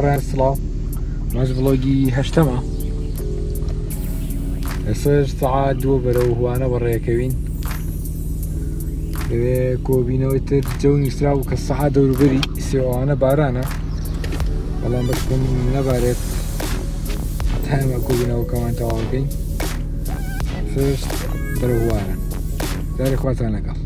خۆیان سڵاو ماش ڤڵۆگی هەشتەمە ئێستا سەعات 2 بەرەو هوانە بەڕێەکەوین لەوێ کۆبینەوەی تر جەو نووسرا بوو کە سەعات دەوروبەری سێوانە بارانە بەڵام بەسکم نەبارێت تایمە کۆبینەوەکەمان تەواو بکەین فرست بەرەو هوانە جارێ خواتان لەگەڵ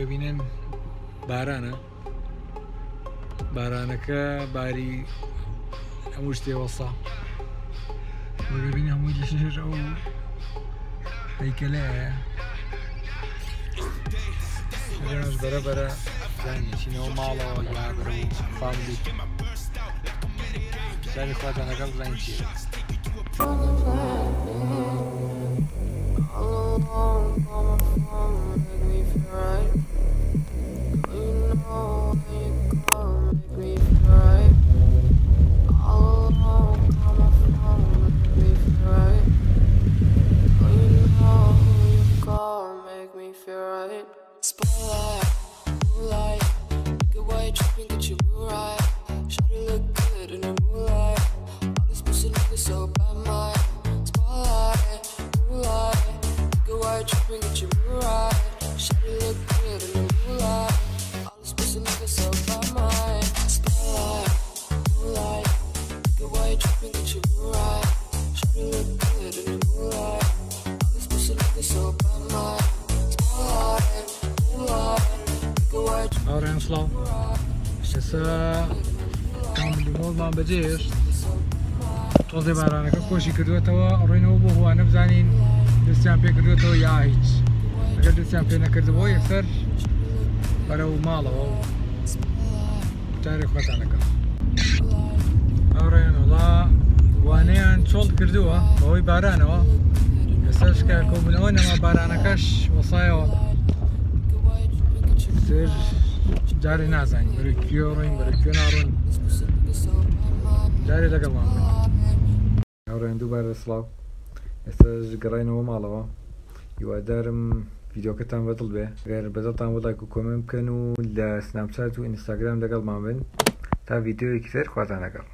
وەگەبینن بارانە بارانەکە باری هەموو شتێ وەسا وەگەبین هەمووی لەشێش ئەو هەیکەلەیە شەڕێنەش بەرەبەرە زانی چینەوە ماڵەوە یا بەرە فامیلی ساری خواتان لەگەڵ زانی چیە ئەوڕێن سڵاو شەسە کاملمۆڵمان بەجێش تۆزێ بارانەکە خۆشی کردوێتەوە ڕۆینەوە بۆ هوانە بزانین دەستیان پێ کردوێتەوە یا هیچ ئەگەر دەستیان پێ نەکردەوە یەکسەر بەرەو ماڵەوە و جارێ خۆتانەکە ئەوڕێن وڵا وانەیان چۆڵ کردووە بەهۆی بارانەوە ئێستا شکا کۆبوونەوە نەما بارانەکەش وەسایەوە جارێ نازانین بەرەی کوێ ڕۆین بەرەی کوێ ناڕۆین جارێ لەگەڵمان بن ئەوڕێن دووبارە سڵاو ئێستاش گەڕاینەوە ماڵەوە هیوادارم ڤیدیۆکەتان بەدڵ بێ گەر بەدڵتان بۆ لایک و کۆمنت بکەن و لە سناپچات و ئینستاگرام لەگەڵمان بن تا ڤیدیۆیەکی تر خواتان لەگەڵ